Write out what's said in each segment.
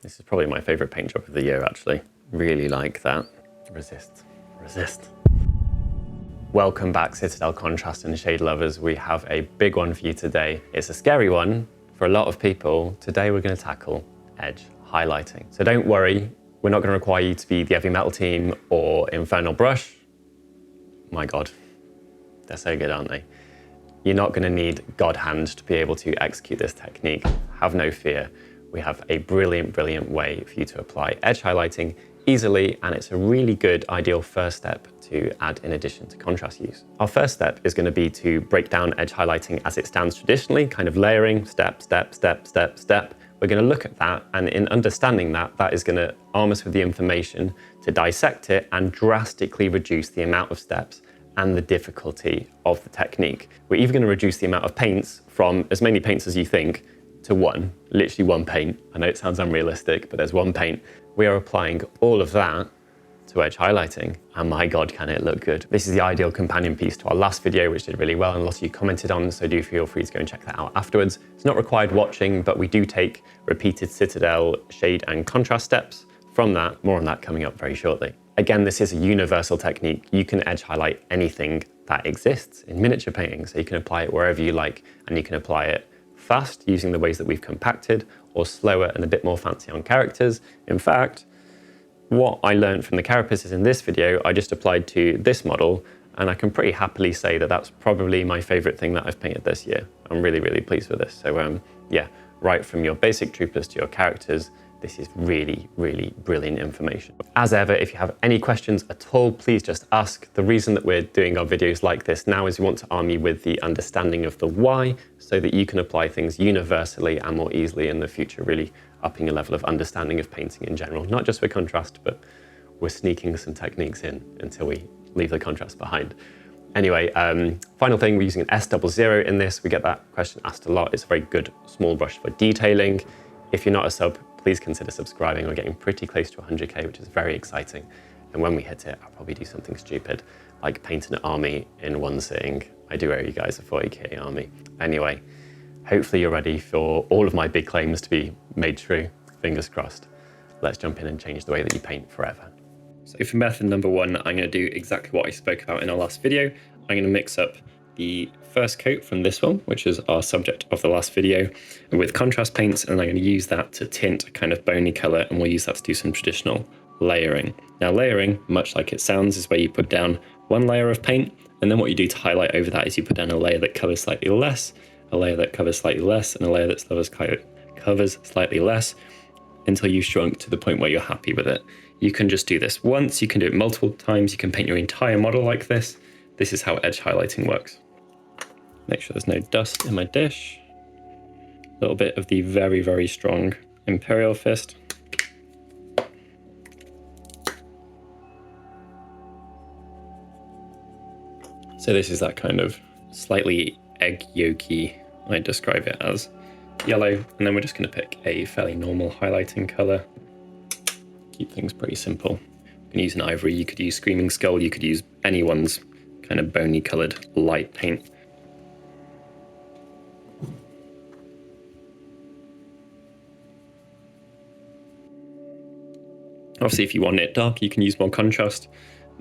This is probably my favorite paint job of the year, actually. Really like that. Resist, resist. Welcome back, Citadel contrast and shade lovers. We have a big one for you today. It's a scary one for a lot of people. Today we're going to tackle edge highlighting. So don't worry, we're not going to require you to be the Heavy Metal team or Infernal Brush. My God, they're so good, aren't they? You're not going to need God hand to be able to execute this technique. Have no fear. We have a brilliant, brilliant way for you to apply edge highlighting easily, and it's a really good, ideal first step to add in addition to contrast use. Our first step is going to be to break down edge highlighting as it stands traditionally, kind of layering, step, step, step, step, step. We're going to look at that, and in understanding that, that is going to arm us with the information to dissect it and drastically reduce the amount of steps and the difficulty of the technique. We're even going to reduce the amount of paints from as many paints as you think to one, literally one paint. I know it sounds unrealistic, but there's one paint. We are applying all of that to edge highlighting, and my God, can it look good. This is the ideal companion piece to our last video, which did really well, and a lot of you commented on, so do feel free to go and check that out afterwards. It's not required watching, but we do take repeated Citadel shade and contrast steps from that. More on that coming up very shortly. Again, this is a universal technique. You can edge highlight anything that exists in miniature painting, so you can apply it wherever you like, and you can apply it fast using the ways that we've compacted, or slower and a bit more fancy on characters. In fact, what I learned from the carapaces in this video, I just applied to this model, and I can pretty happily say that that's probably my favorite thing that I've painted this year. I'm really, really pleased with this. So yeah, right from your basic troopers to your characters, this is really, really brilliant information. As ever, if you have any questions at all, please just ask. The reason that we're doing our videos like this now is we want to arm you with the understanding of the why, so that you can apply things universally and more easily in the future, really upping your level of understanding of painting in general, not just for contrast, but we're sneaking some techniques in until we leave the contrast behind. Anyway, final thing, we're using an S00 in this. We get that question asked a lot. It's a very good small brush for detailing. If you're not a sub, please consider subscribing. We're getting pretty close to 100K, which is very exciting. And when we hit it, I'll probably do something stupid, like paint an army in one sitting. I do owe you guys a 40K army. Anyway, hopefully you're ready for all of my big claims to be made true. Fingers crossed. Let's jump in and change the way that you paint forever. So for method number one, I'm going to do exactly what I spoke about in our last video. I'm going to mix up the first coat from this one, which is our subject of the last video, with contrast paints, and I'm going to use that to tint a kind of bony color, and we'll use that to do some traditional layering. Now layering, much like it sounds, is where you put down one layer of paint, and then what you do to highlight over that is you put down a layer that covers slightly less, a layer that covers slightly less, and a layer that covers slightly less, until you've shrunk to the point where you're happy with it. You can just do this once, you can do it multiple times, you can paint your entire model like this. This is how edge highlighting works. Make sure there's no dust in my dish. A little bit of the very, very strong Imperial Fist. So this is that kind of slightly egg yolky, I describe it as, yellow. And then we're just going to pick a fairly normal highlighting color. Keep things pretty simple. You can use an ivory, you could use Screaming Skull, you could use anyone's kind of bony colored light paint. Obviously, if you want it dark, you can use more contrast.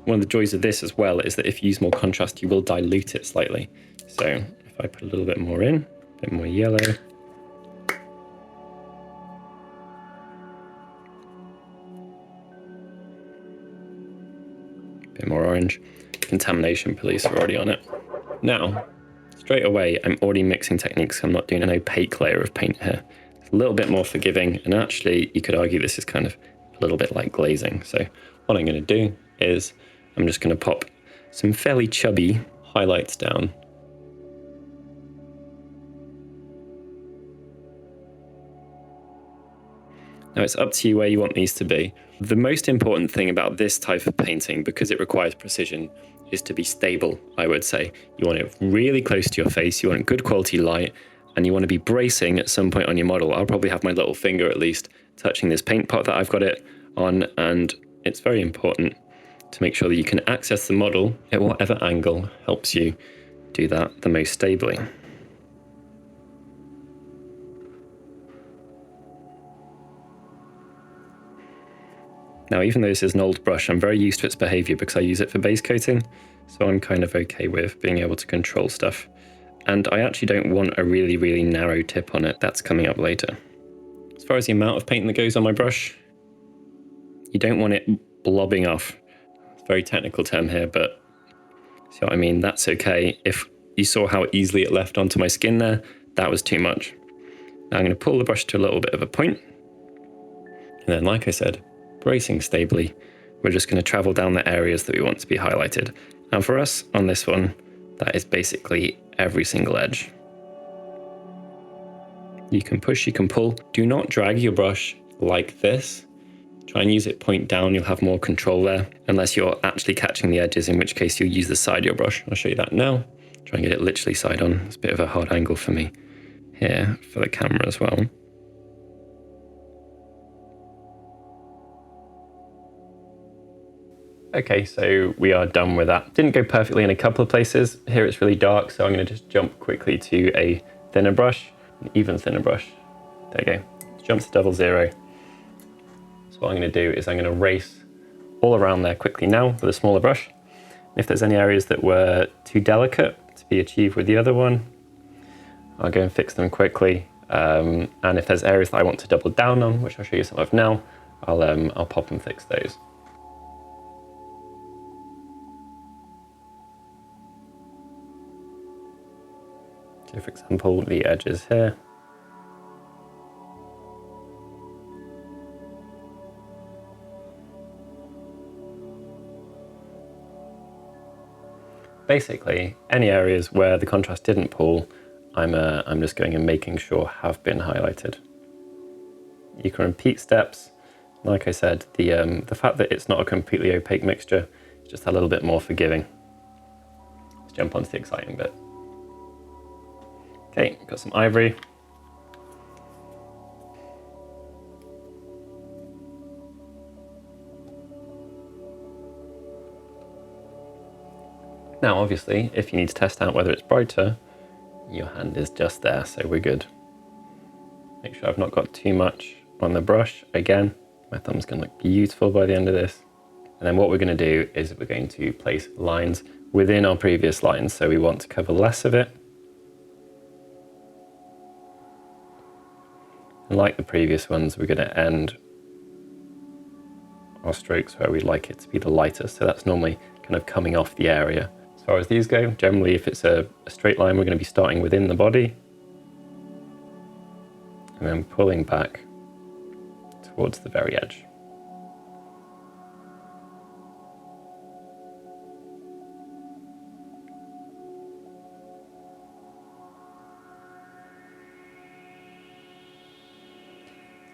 One of the joys of this as well is that if you use more contrast, you will dilute it slightly. So if I put a little bit more in, a bit more yellow. A bit more orange. Contamination police are already on it. Now, straight away, I'm already mixing techniques. I'm not doing an opaque layer of paint here. It's a little bit more forgiving, and actually, you could argue this is kind of a little bit like glazing. So what I'm going to do is I'm just going to pop some fairly chubby highlights down. Now it's up to you where you want these to be. The most important thing about this type of painting, because it requires precision, is to be stable, I would say. You want it really close to your face, you want good quality light, and you want to be bracing at some point on your model. I'll probably have my little finger at least touching this paint pot that I've got it on, and it's very important to make sure that you can access the model at whatever angle helps you do that the most stably. Now, even though this is an old brush, I'm very used to its behavior because I use it for base coating, so I'm kind of okay with being able to control stuff. And I actually don't want a really, really narrow tip on it. That's coming up later. As far as the amount of paint that goes on my brush, you don't want it blobbing off. It's a very technical term here, but see what I mean? That's okay. If you saw how easily it left onto my skin there, that was too much. Now I'm going to pull the brush to a little bit of a point. And then, like I said, bracing stably, we're just going to travel down the areas that we want to be highlighted. And for us, on this one, that is basically every single edge. You can push, you can pull. Do not drag your brush like this. Try and use it point down, you'll have more control there, unless you're actually catching the edges, in which case you'll use the side of your brush. I'll show you that now. Try and get it literally side on. It's a bit of a hard angle for me here for the camera as well. Okay, so we are done with that. Didn't go perfectly in a couple of places. Here it's really dark, so I'm going to just jump quickly to a thinner brush, an even thinner brush. There you go. Jump to 00. So what I'm going to do is I'm going to race all around there quickly now with a smaller brush. If there's any areas that were too delicate to be achieved with the other one, I'll go and fix them quickly. And if there's areas that I want to double down on, which I'll show you some of now, I'll pop and fix those. So for example, the edges here. Basically, any areas where the contrast didn't pull, I'm just going and making sure have been highlighted. You can repeat steps. Like I said, the fact that it's not a completely opaque mixture is just a little bit more forgiving. Let's jump onto the exciting bit. Okay, got some ivory. Now, obviously, if you need to test out whether it's brighter, your hand is just there, so we're good. Make sure I've not got too much on the brush. Again, my thumb's gonna look beautiful by the end of this. And then what we're gonna do is we're going to place lines within our previous lines. So we want to cover less of it. And like the previous ones, we're gonna end our strokes where we'd like it to be the lightest. So that's normally kind of coming off the area. As far as these go, generally if it's a straight line, we're going to be starting within the body and then pulling back towards the very edge.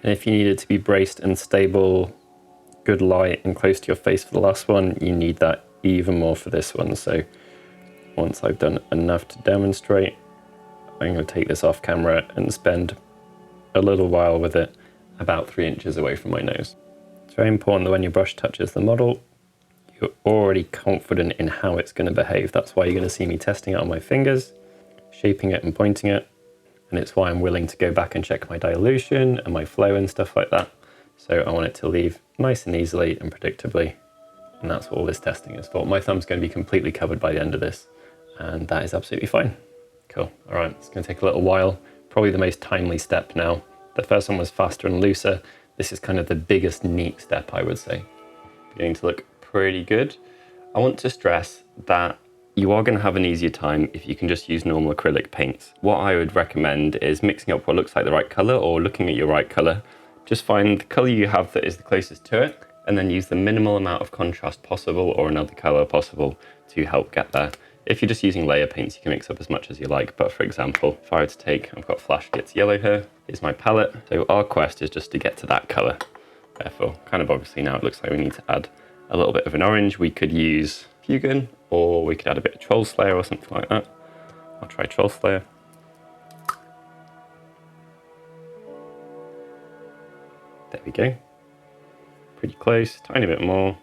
And if you need it to be braced and stable, good light and close to your face for the last one, you need that even more for this one. So once I've done enough to demonstrate, I'm going to take this off camera and spend a little while with it about 3 inches away from my nose. It's very important that when your brush touches the model, you're already confident in how it's going to behave. That's why you're going to see me testing it on my fingers, shaping it and pointing it. And it's why I'm willing to go back and check my dilution and my flow and stuff like that. So I want it to leave nice and easily and predictably. And that's what all this testing is for. My thumb's going to be completely covered by the end of this, and that is absolutely fine. Cool. All right, it's going to take a little while. Probably the most timely step now. The first one was faster and looser. This is kind of the biggest neat step, I would say. Beginning to look pretty good. I want to stress that you are going to have an easier time if you can just use normal acrylic paints. What I would recommend is mixing up what looks like the right color or looking at your right color. Just find the color you have that is the closest to it, and then use the minimal amount of contrast possible or another color possible to help get there. If you're just using layer paints, you can mix up as much as you like. But for example, if I were to take, I've got Flash Gets Yellow here, here's my palette. So our quest is just to get to that color. Therefore, kind of obviously now it looks like we need to add a little bit of an orange. We could use Fugan, or we could add a bit of Troll Slayer or something like that. I'll try Troll Slayer. There we go. Pretty close, tiny bit more.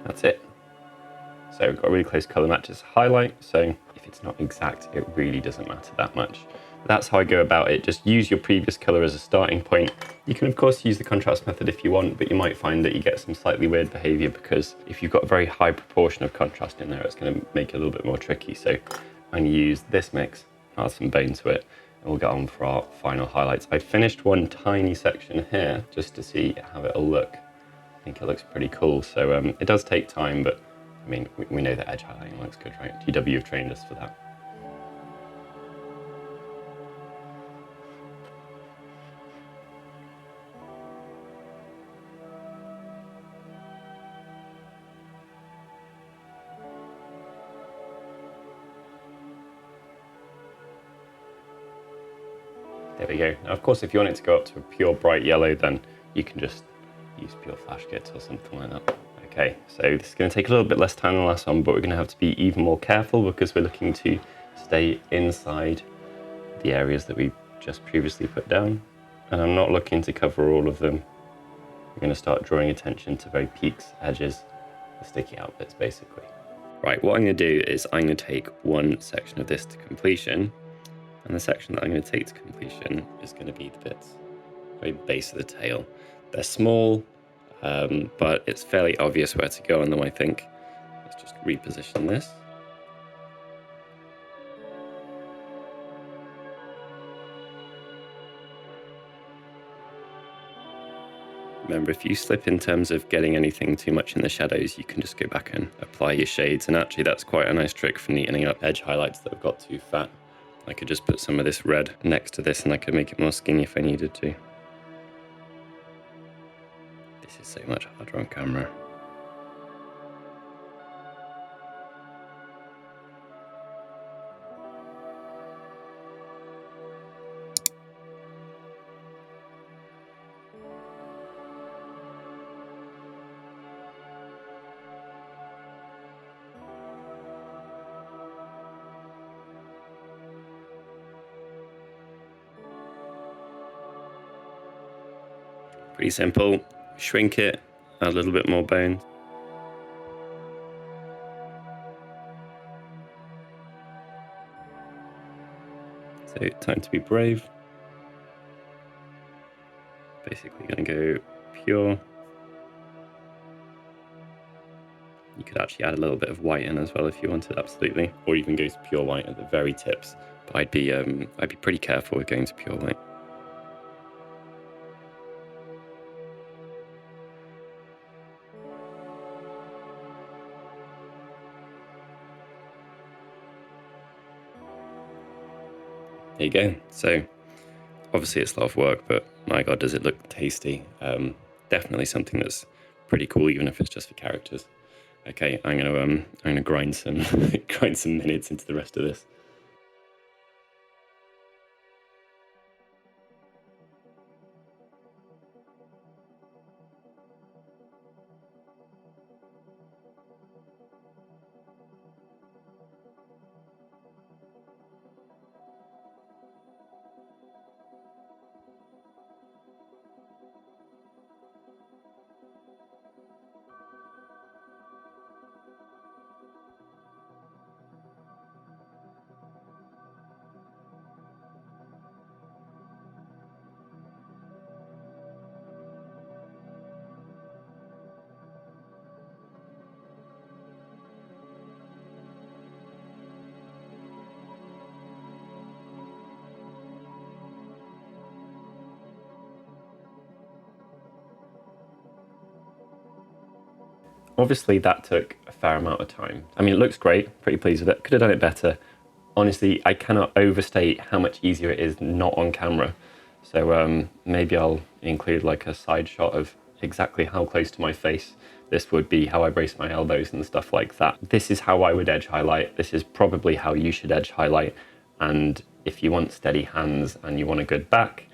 That's it. So we've got a really close color match as highlight. So if if it's not exact, it really doesn't matter that much. But that's how I go about it. Just use your previous color as a starting point. You can of course use the contrast method if you want, but you might find that you get some slightly weird behavior, because if you've got a very high proportion of contrast in there, it's going to make it a little bit more tricky. So I'm going to use this mix, add some bone to it, and we'll get on for our final highlights. I finished one tiny section here just to see how it'll look. I think it looks pretty cool. So it does take time, but I mean, we know that edge highlighting looks good, right? GW have trained us for that. There we go. Now, of course, if you want it to go up to a pure bright yellow, then you can just use pure flash kits or something like that. Okay, so this is going to take a little bit less time than the last one, but we're going to have to be even more careful because we're looking to stay inside the areas that we just previously put down. And I'm not looking to cover all of them. We're going to start drawing attention to very peaks, edges, the sticky out bits, basically. Right, what I'm going to do is I'm going to take one section of this to completion. And the section that I'm going to take to completion is going to be the bits, very base of the tail. They're small, but it's fairly obvious where to go on them, I think. Let's just reposition this. Remember, if you slip in terms of getting anything too much in the shadows, you can just go back and apply your shades. And actually, that's quite a nice trick for neatening up edge highlights that have got too fat. I could just put some of this red next to this and I could make it more skinny if I needed to. This is so much harder on camera. Pretty simple. Shrink it, add a little bit more bone. So time to be brave. Basically going to go pure. You could actually add a little bit of white in as well if you wanted, absolutely. Or even go to pure white at the very tips. But I'd be pretty careful with going to pure white. There you go. So obviously it's a lot of work, but my God, does it look tasty. Definitely something that's pretty cool, even if it's just for characters. Okay, I'm gonna grind some grind some minutes into the rest of this. Obviously that took a fair amount of time. I mean, it looks great, pretty pleased with it. Could have done it better. Honestly, I cannot overstate how much easier it is not on camera. So maybe I'll include like a side shot of exactly how close to my face this would be, how I brace my elbows and stuff like that. This is how I would edge highlight. This is probably how you should edge highlight. And if you want steady hands and you want a good back,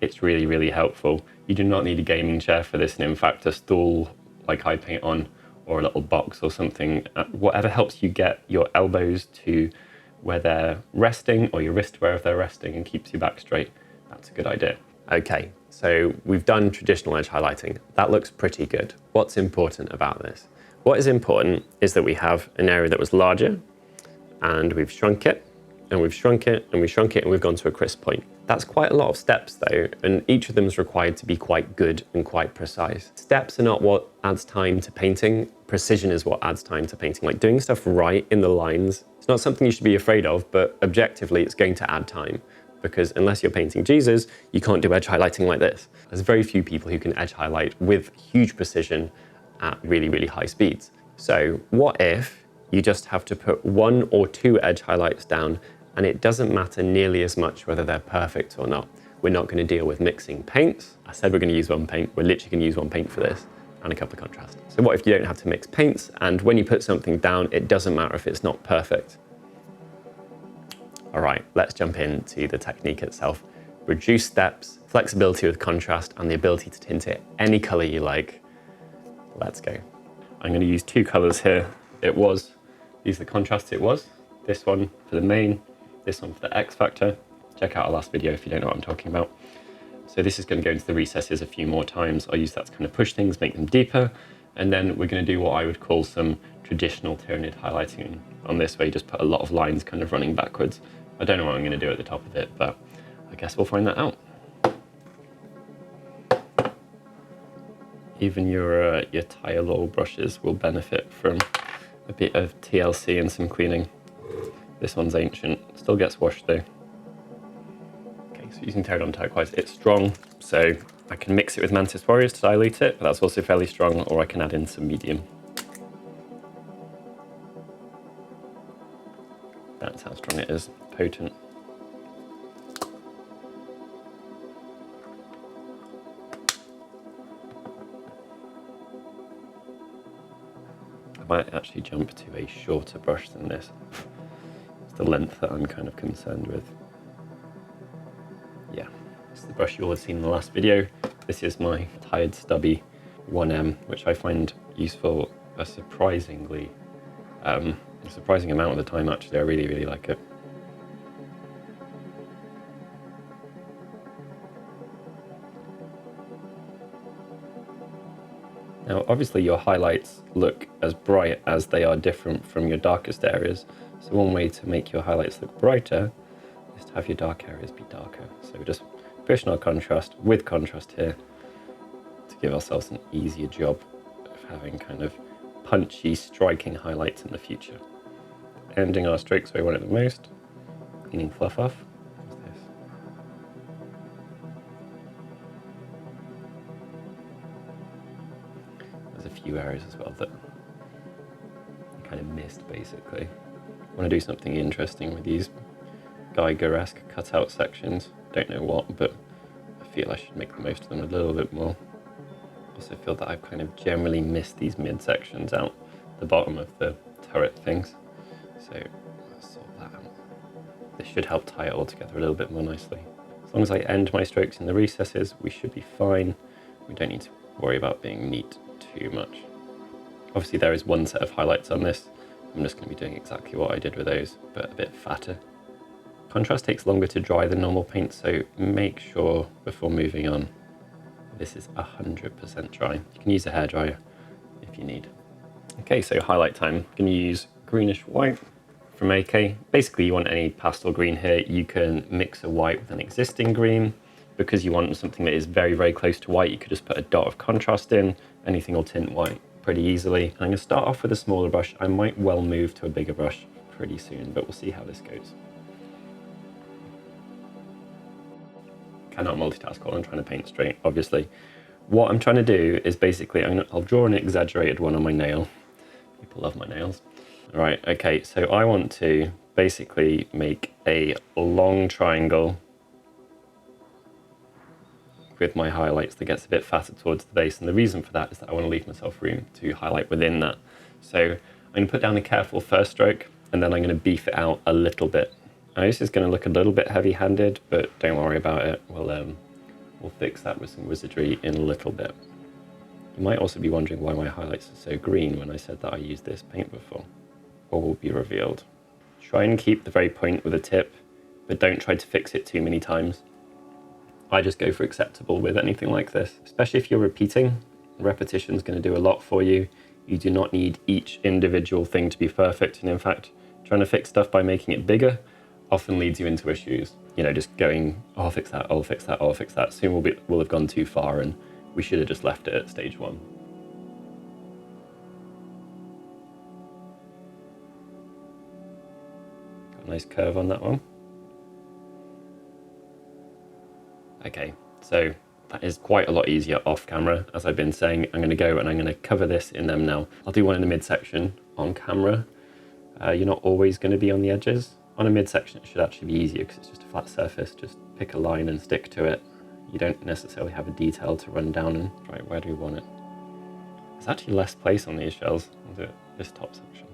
it's really, really helpful. You do not need a gaming chair for this, and in fact a stool like I paint on, or a little box or something, whatever helps you get your elbows to where they're resting, or your wrist wherever they're resting, and keeps your back straight. That's a good idea. Okay, so we've done traditional edge highlighting. That looks pretty good. What's important about this? What is important is that we have an area that was larger, and we've shrunk it, and we've shrunk it, and we've shrunk it, and we've gone to a crisp point. That's quite a lot of steps though, and each of them is required to be quite good and quite precise. Steps are not what adds time to painting, precision is what adds time to painting. Like doing stuff right in the lines, it's not something you should be afraid of, but objectively it's going to add time. Because unless you're painting Jesus, you can't do edge highlighting like this. There's very few people who can edge highlight with huge precision at really, really high speeds. So what if you just have to put 1 or 2 edge highlights down, and it doesn't matter nearly as much whether they're perfect or not. We're not going to deal with mixing paints. I said we're going to use one paint. We're literally going to use one paint for this and a couple of contrast. So what if you don't have to mix paints, and when you put something down, it doesn't matter if it's not perfect. All right, let's jump into the technique itself. Reduce steps, flexibility with contrast, and the ability to tint it any color you like. Let's go. I'm going to use 2 colors here. These are the contrasts it was. This one for the main, this one for the X Factor. Check out our last video if you don't know what I'm talking about. So this is going to go into the recesses a few more times. I'll use that to kind of push things, make them deeper. And then we're going to do what I would call some traditional Tyranid highlighting on this, where you just put a lot of lines kind of running backwards. I don't know what I'm going to do at the top of it, but I guess we'll find that out. Even your tile brushes will benefit from a bit of TLC and some cleaning. This one's ancient, still gets washed though. Okay, so using Terradon Turquoise, it's strong, so I can mix it with Mantis Warriors to dilute it, but that's also fairly strong, or I can add in some medium. That's how strong it is, potent. I might actually jump to a shorter brush than this. It's the length that I'm kind of concerned with. Yeah, it's the brush you all have seen in the last video. This is my tired stubby 1M, which I find useful a surprising amount of the time actually. I really, really like it. Now, obviously your highlights look as bright as they are different from your darkest areas. So one way to make your highlights look brighter is to have your dark areas be darker. So we're just pushing our contrast with contrast here to give ourselves an easier job of having kind of punchy, striking highlights in the future. Ending our strokes where we want it the most, cleaning fluff off. There's a few areas as well that I kind of missed basically. I want to do something interesting with these Geiger-esque cutout sections. Don't know what, but I feel I should make the most of them a little bit more. Also feel that I've kind of generally missed these mid-sections out the bottom of the turret things. So let's sort that out. This should help tie it all together a little bit more nicely. As long as I end my strokes in the recesses, we should be fine. We don't need to worry about being neat too much. Obviously there is one set of highlights on this. I'm just going to be doing exactly what I did with those, but a bit fatter. Contrast takes longer to dry than normal paint, so make sure before moving on, this is 100% dry. You can use a hairdryer if you need. Okay, so highlight time. I'm going to use greenish white from AK. Basically, you want any pastel green here. You can mix a white with an existing green. Because you want something that is very, very close to white, you could just put a dot of contrast in. Anything will tint white pretty easily. I'm going to start off with a smaller brush. I might well move to a bigger brush pretty soon, but we'll see how this goes. Cannot multitask while I'm trying to paint straight, obviously. What I'm trying to do is basically, I'll draw an exaggerated one on my nail. People love my nails. All right, okay, so I want to basically make a long triangle with my highlights that gets a bit fatter towards the base, and the reason for that is that I want to leave myself room to highlight within that. So I'm going to put down a careful first stroke, and then I'm going to beef it out a little bit. Now this is going to look a little bit heavy-handed, but don't worry about it. We'll fix that with some wizardry in a little bit. You might also be wondering why my highlights are so green when I said that I used this paint before. All will be revealed. Try and keep the very point with a tip, but don't try to fix it too many times. I just go for acceptable with anything like this, especially if you're repeating. Repetition is going to do a lot for you. You do not need each individual thing to be perfect, and in fact, Trying to fix stuff by making it bigger often leads you into issues. You know, just going, oh, I'll fix that, I'll fix that, I'll fix that. Soon we'll have gone too far and we should have just left it at stage 1. Got a nice curve on that one. Okay, so that is quite a lot easier off camera. As I've been saying, I'm going to go and I'm going to cover this in them now. I'll do one in the midsection on camera. You're not always going to be on the edges. On a midsection, it should actually be easier because it's just a flat surface. Just pick a line and stick to it. You don't necessarily have a detail to run down and right, where do we want it? There's actually less place on these shells. I'll do it this top section.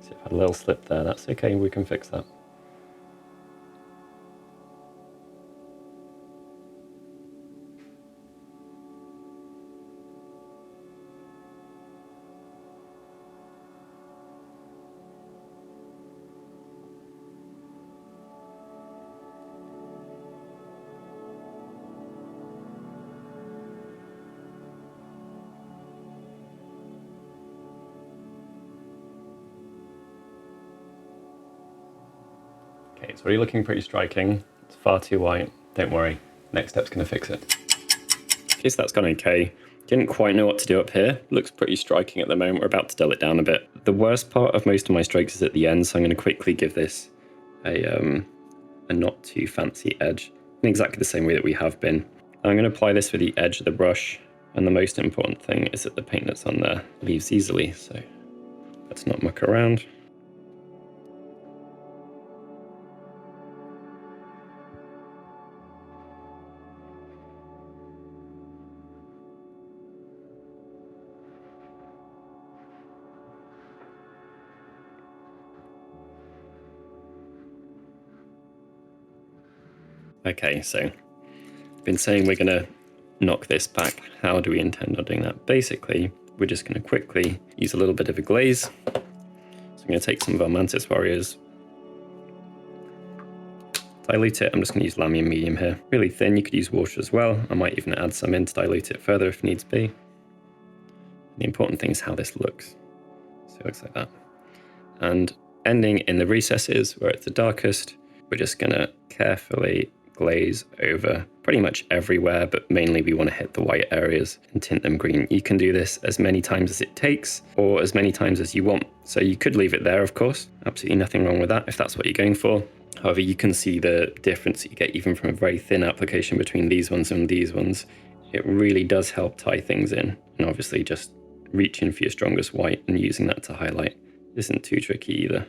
See, I've had a little slip there. That's okay, we can fix that. Okay, it's already looking pretty striking. It's far too white. Don't worry, next step's gonna fix it. Okay, so that's gone okay. Didn't quite know what to do up here. Looks pretty striking at the moment. We're about to dull it down a bit. The worst part of most of my strokes is at the end, so I'm gonna quickly give this a not too fancy edge in exactly the same way that we have been. I'm gonna apply this with the edge of the brush, and the most important thing is that the paint that's on there leaves easily, so let's not muck around. Okay, so I've been saying we're going to knock this back. How do we intend on doing that? Basically, we're just going to quickly use a little bit of a glaze. So I'm going to take some of our Mantis Warriors, dilute it. I'm just going to use Lamy and medium here. Really thin, you could use water as well. I might even add some in to dilute it further if needs be. The important thing is how this looks. So it looks like that. And ending in the recesses where it's the darkest, we're just going to carefully glaze over pretty much everywhere, but mainly we want to hit the white areas and tint them green. You can do this as many times as it takes or as many times as you want. So you could leave it there, of course. Absolutely nothing wrong with that if that's what you're going for. However, you can see the difference that you get even from a very thin application between these ones and these ones. It really does help tie things in. And obviously just reaching for your strongest white and using that to highlight isn't too tricky either.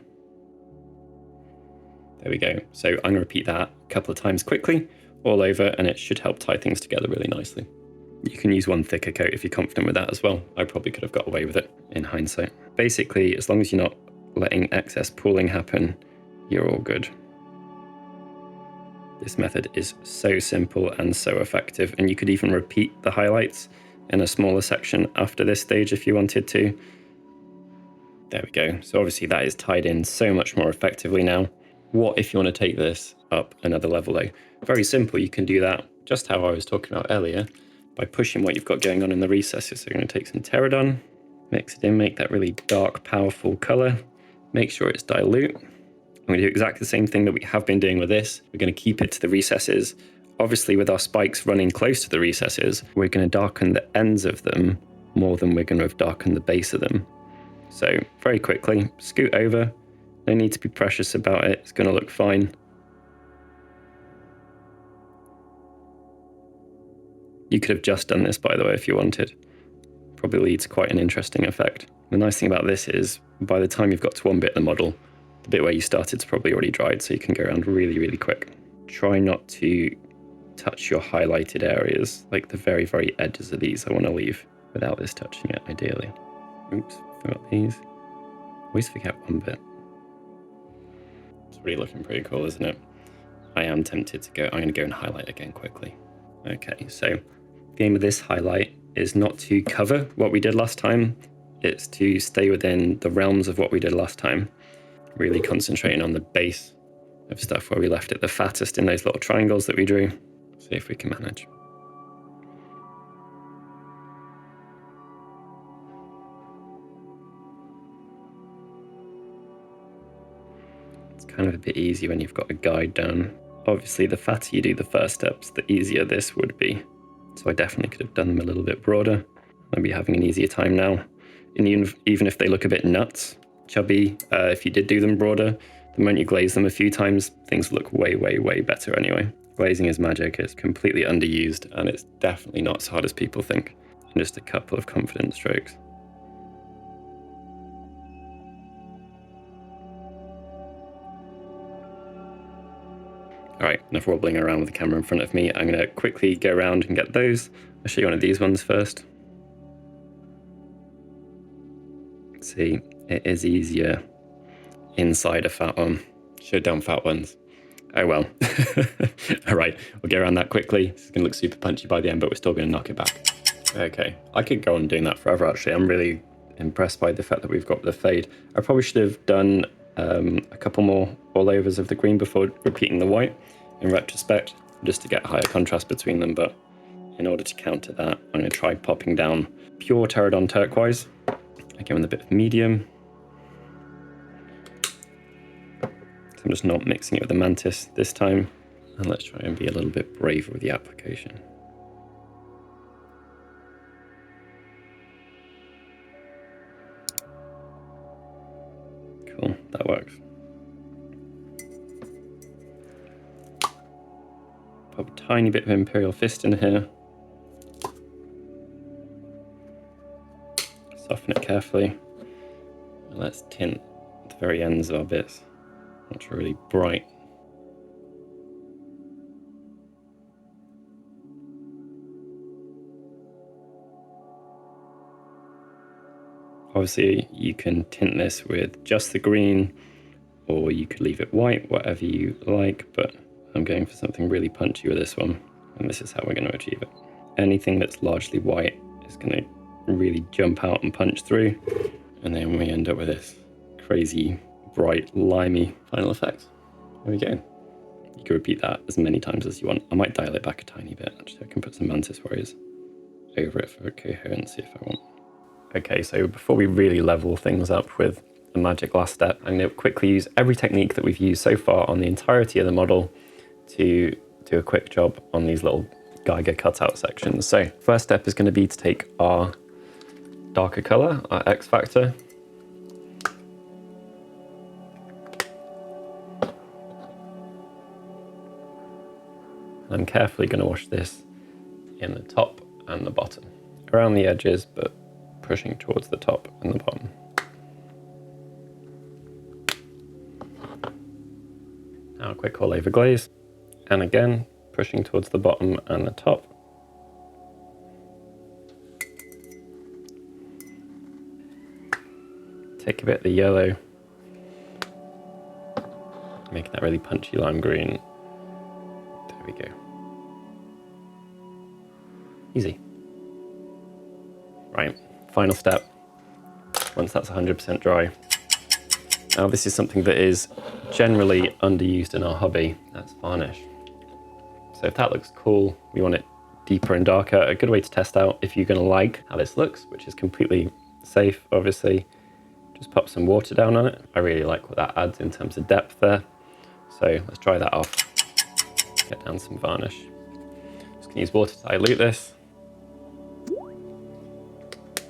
There we go. So I'm going to repeat that a couple of times quickly all over, and it should help tie things together really nicely. You can use one thicker coat if you're confident with that as well. I probably could have got away with it in hindsight. Basically, as long as you're not letting excess pooling happen, you're all good. This method is so simple and so effective, and you could even repeat the highlights in a smaller section after this stage if you wanted to. There we go. So obviously that is tied in so much more effectively now. What if you want to take this up another level though? Very simple, you can do that just how I was talking about earlier by pushing what you've got going on in the recesses. So you're going to take some Pterodon, mix it in, make that really dark, powerful color. Make sure it's dilute. I'm going to do exactly the same thing that we have been doing with this. We're going to keep it to the recesses. Obviously with our spikes running close to the recesses, we're going to darken the ends of them more than we're going to have darkened the base of them. So very quickly, scoot over. No need to be precious about it. It's going to look fine. You could have just done this, by the way, if you wanted. Probably leads quite an interesting effect. The nice thing about this is by the time you've got to one bit of the model, the bit where you started is probably already dried, so you can go around really, really quick. Try not to touch your highlighted areas, like the very, very edges of these I want to leave without this touching it, ideally. Oops, forgot these. Always forget one bit. It's really looking pretty cool, isn't it? I am tempted to go, I'm going to go and highlight again quickly. Okay, so the aim of this highlight is not to cover what we did last time. It's to stay within the realms of what we did last time. Really concentrating on the base of stuff where we left it the fattest in those little triangles that we drew. See if we can manage. It's kind of a bit easier when you've got a guide down. Obviously, the fatter you do the first steps, the easier this would be. So I definitely could have done them a little bit broader. I'd be having an easier time now. And even if they look a bit nuts, chubby, if you did do them broader, the moment you glaze them a few times, things look way, way, way better anyway. Glazing is magic, it's completely underused, and it's definitely not as hard as people think. In just a couple of confident strokes. All right, enough wobbling around with the camera in front of me. I'm gonna quickly go around and get those. I'll show you one of these ones first. See, it is easier inside a fat one. Show down fat ones. Oh well. All right, we'll get around that quickly. It's gonna look super punchy by the end, but we're still gonna knock it back. Okay, I could go on doing that forever actually. I'm really impressed by the fact that we've got the fade. I probably should have done a couple more all overs of the green before repeating the white in retrospect, just to get higher contrast between them, but in order to counter that, I'm going to try popping down pure Pterodon turquoise, again with a bit of medium. So I'm just not mixing it with the mantis this time, and let's try and be a little bit braver with the application. Cool, that works. Pop a tiny bit of Imperial Fist in here. Soften it carefully. And let's tint the very ends of our bits. Not really bright. Obviously, you can tint this with just the green, or you could leave it white, whatever you like, but I'm going for something really punchy with this one, and this is how we're going to achieve it. Anything that's largely white is going to really jump out and punch through, and then we end up with this crazy, bright, limey final effect. There we go. You can repeat that as many times as you want. I might dial it back a tiny bit, actually. I can put some Mantis Warriors over it for coherency if I want. Okay, so before we really level things up with the magic last step, I'm going to quickly use every technique that we've used so far on the entirety of the model to do a quick job on these little Geiger cutout sections. So first step is going to be to take our darker color, our X factor, and I'm carefully going to wash this in the top and the bottom, around the edges, but pushing towards the top and the bottom. Now a quick all over glaze, and again pushing towards the bottom and the top. Take a bit of the yellow, making that really punchy lime green. There we go. Easy. Right, final step, once that's 100% dry. Now this is something that is generally underused in our hobby, that's varnish. So if that looks cool, we want it deeper and darker. A good way to test out if you're gonna like how this looks, which is completely safe, obviously, just pop some water down on it. I really like what that adds in terms of depth there. So let's dry that off, get down some varnish. Just gonna use water to dilute this.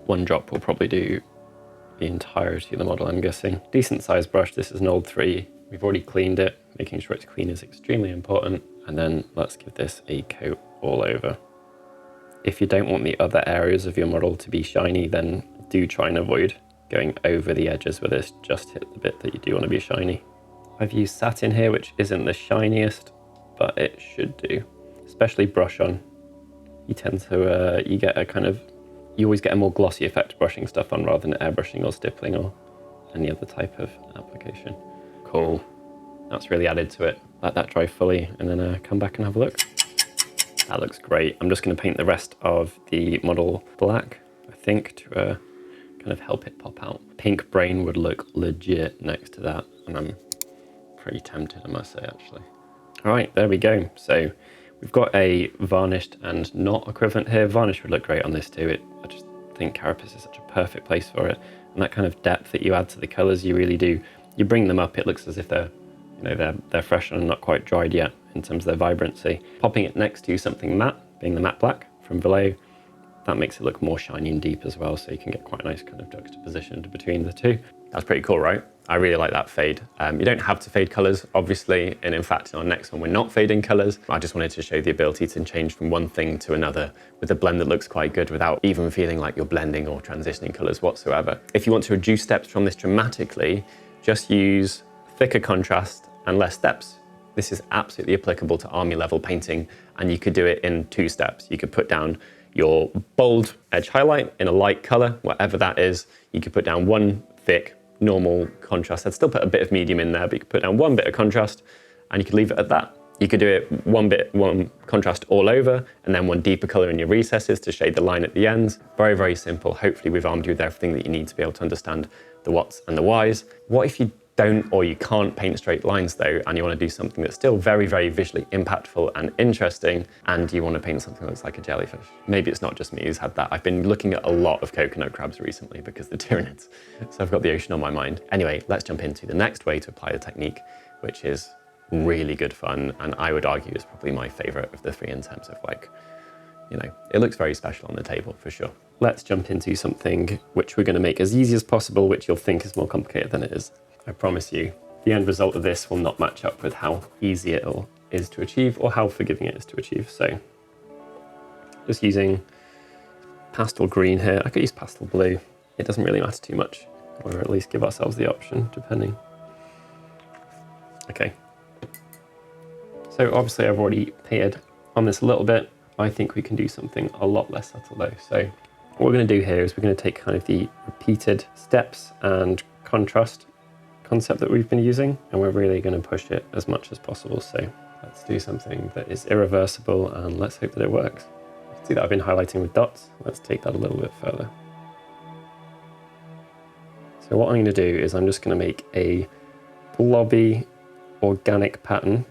One drop will probably do the entirety of the model, I'm guessing. Decent sized brush, this is an old 3. We've already cleaned it. Making sure it's clean is extremely important. And then let's give this a coat all over. If you don't want the other areas of your model to be shiny, then do try and avoid going over the edges with this. Just hit the bit that you do want to be shiny. I've used satin here, which isn't the shiniest, but it should do. Especially brush on. You tend to, you always get a more glossy effect brushing stuff on rather than airbrushing or stippling or any other type of application. Cool. That's really added to it. Let that dry fully and then come back and have a look. That looks great. I'm just going to paint the rest of the model black, I think, to kind of help it pop out. Pink brain would look legit next to that, and I'm pretty tempted, I must say, actually. All right, there we go. So we've got a varnished and not equivalent here. Varnish would look great on this too. I just think Carapace is such a perfect place for it. And that kind of depth that you add to the colors, you really do. You bring them up, it looks as if they're You know, they're fresh and not quite dried yet in terms of their vibrancy. Popping it next to something matte, being the matte black from Vallejo, that makes it look more shiny and deep as well, so you can get quite a nice kind of juxtaposition between the two. That's pretty cool, right? I really like that fade. You don't have to fade colors, obviously, and in fact, in our next one, we're not fading colors. I just wanted to show the ability to change from one thing to another with a blend that looks quite good without even feeling like you're blending or transitioning colors whatsoever. If you want to reduce steps from this dramatically, just use thicker contrast and less steps. This is absolutely applicable to army level painting, and you could do it in 2 steps. You could put down your bold edge highlight in a light color, whatever that is. You could put down one thick, normal contrast. I'd still put a bit of medium in there, but you could put down one bit of contrast and you could leave it at that. You could do it one contrast all over, and then one deeper color in your recesses to shade the line at the ends. Very, very simple. Hopefully we've armed you with everything that you need to be able to understand the whats and the whys. What if you don't or you can't paint straight lines though, and you want to do something that's still very, very visually impactful and interesting, and you want to paint something that looks like a jellyfish? Maybe it's not just me who's had that. I've been looking at a lot of coconut crabs recently because the Tyranids, so I've got the ocean on my mind. Anyway, let's jump into the next way to apply the technique, which is really good fun, and I would argue is probably my favorite of the 3 in terms of, like, you know, it looks very special on the table for sure. Let's jump into something which we're going to make as easy as possible, which you'll think is more complicated than it is. I promise you, the end result of this will not match up with how easy it is to achieve or how forgiving it is to achieve. So just using pastel green here. I could use pastel blue. It doesn't really matter too much, or at least give ourselves the option, depending. Okay. So obviously I've already painted on this a little bit. I think we can do something a lot less subtle though. So what we're going to do here is we're going to take kind of the repeated steps and contrast concept that we've been using, and we're really going to push it as much as possible. So let's do something that is irreversible, and let's hope that it works. You can see that I've been highlighting with dots. Let's take that a little bit further. So what I'm going to do is I'm just going to make a blobby organic pattern.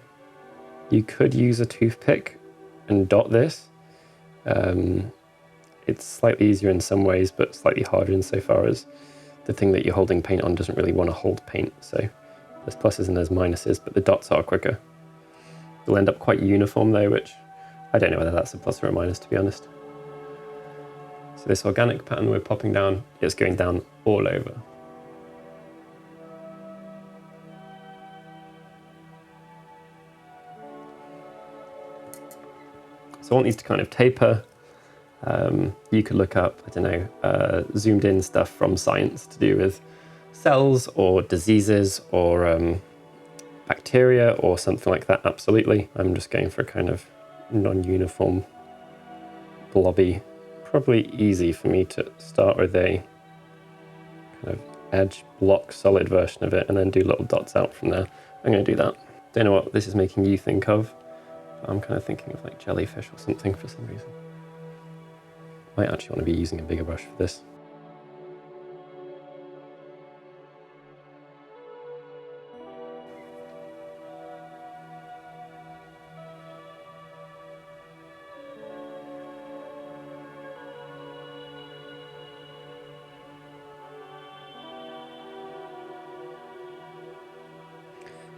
You could use a toothpick and dot this. It's slightly easier in some ways, but slightly harder insofar as the thing that you're holding paint on doesn't really want to hold paint. So there's pluses and there's minuses, but the dots are quicker. They'll end up quite uniform though, which I don't know whether that's a plus or a minus, to be honest. So this organic pattern we're popping down is going down all over. So I want these to kind of taper. You could look up, I don't know, zoomed in stuff from science to do with cells or diseases or bacteria or something like that, absolutely. I'm just going for a kind of non-uniform blobby. Probably easy for me to start with a kind of edge block solid version of it and then do little dots out from there. I'm going to do that. Don't know what this is making you think of. I'm kind of thinking of like jellyfish or something for some reason. Might actually want to be using a bigger brush for this.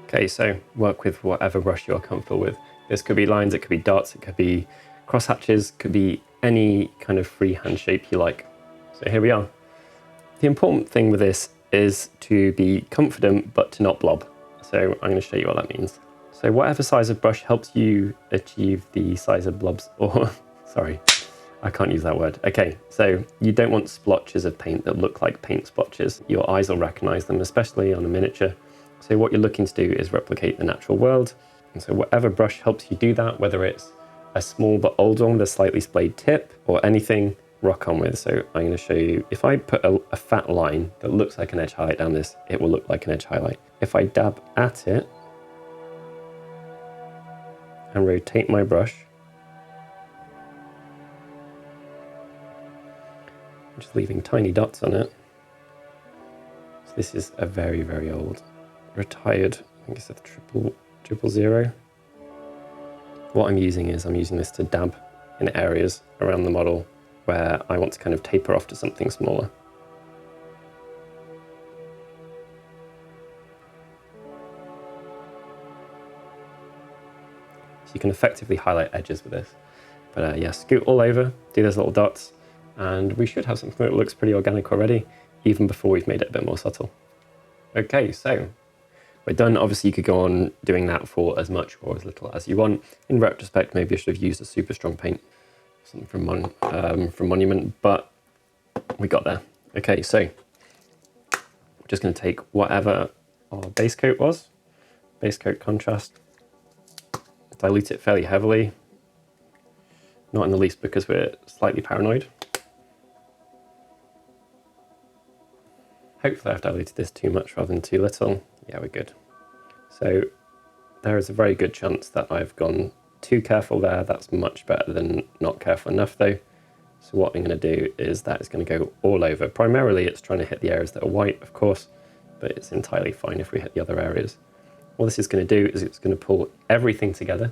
Okay, so work with whatever brush you're comfortable with. This could be lines, it could be dots, it could be crosshatches, it could be any kind of freehand shape you like. So here we are. The important thing with this is to be confident but to not blob. So I'm going to show you what that means. So whatever size of brush helps you achieve the size of blobs, or sorry, I can't use that word. Okay, so you don't want splotches of paint that look like paint splotches. Your eyes will recognize them, especially on a miniature. So what you're looking to do is replicate the natural world. And so whatever brush helps you do that, whether it's a small but old one with a slightly splayed tip or anything, rock on with. So I'm going to show you, if I put a fat line that looks like an edge highlight down this, it will look like an edge highlight. If I dab at it and rotate my brush, I'm just leaving tiny dots on it. So this is a very, very old, retired, I think it's a triple zero. What I'm using is I'm using this to dab in areas around the model where I want to kind of taper off to something smaller. you can effectively highlight edges with this. But yeah, scoot all over, do those little dots, and we should have something that looks pretty organic already, even before we've made it a bit more subtle. Okay, so we're done. Obviously, you could go on doing that for as much or as little as you want. In retrospect, maybe I should have used a super strong paint, something from Monument, but we got there. Okay, so we're just going to take whatever our base coat was, base coat contrast, dilute it fairly heavily, not in the least because we're slightly paranoid. Hopefully I've diluted this too much rather than too little. Yeah, we're good. So there is a very good chance that I've gone too careful there. That's much better than not careful enough though. So what I'm going to do is that is going to go all over. Primarily it's trying to hit the areas that are white, of course, but it's entirely fine if we hit the other areas. What this is going to do is it's going to pull everything together.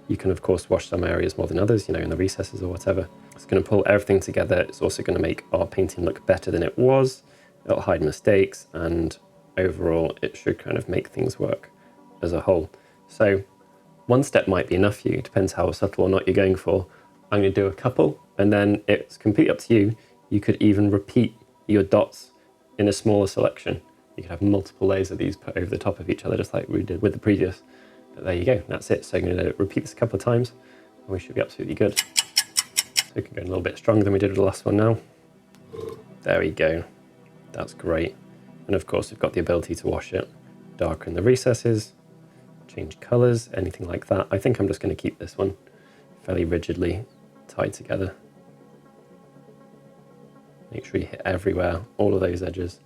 You can of course wash some areas more than others, you know, in the recesses or whatever. It's going to pull everything together. It's also going to make our painting look better than it was. It'll hide mistakes, and overall it should kind of make things work as a whole. So one step might be enough for you, depends how subtle or not you're going for. I'm going to do a couple, and then it's completely up to you. You could even repeat your dots in a smaller selection. You could have multiple layers of these put over the top of each other, just like we did with the previous. But there you go, that's it. So I'm going to repeat this a couple of times, and we should be absolutely good. So we can go a little bit stronger than we did with the last one now. There we go. That's great. And of course, we've got the ability to wash it, darken the recesses, change colors, anything like that. I think I'm just going to keep this one fairly rigidly tied together. Make sure you hit everywhere, all of those edges.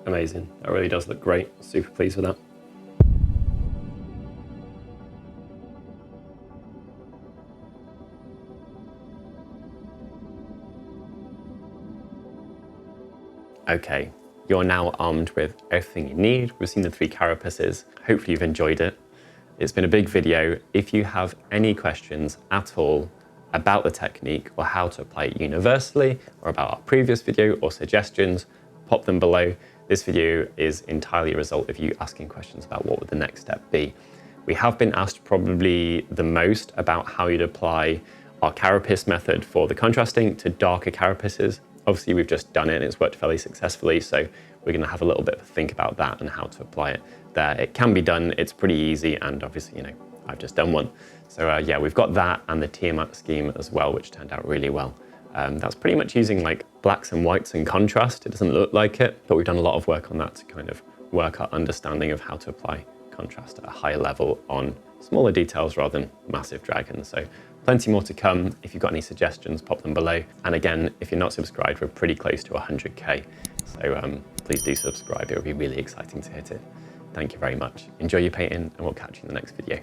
Amazing. That really does look great. Super pleased with that. Okay, you're now armed with everything you need. We've seen the 3 carapaces. Hopefully you've enjoyed it. It's been a big video. If you have any questions at all about the technique or how to apply it universally, or about our previous video or suggestions, pop them below. This video is entirely a result of you asking questions about what would the next step be. We have been asked probably the most about how you'd apply our carapace method for the contrasting to darker carapaces. Obviously, we've just done it and it's worked fairly successfully, so we're going to have a little bit of a think about that and how to apply it there. It can be done, it's pretty easy, and obviously, you know, I've just done one. So yeah, we've got that and the Tiamat scheme as well, which turned out really well. That's pretty much using like blacks and whites in contrast. It doesn't look like it, but we've done a lot of work on that to kind of work our understanding of how to apply contrast at a higher level on smaller details rather than massive dragons. So plenty more to come. If you've got any suggestions, pop them below. And again, if you're not subscribed, we're pretty close to 100K. So please do subscribe. It would be really exciting to hit it. Thank you very much. Enjoy your painting, and we'll catch you in the next video.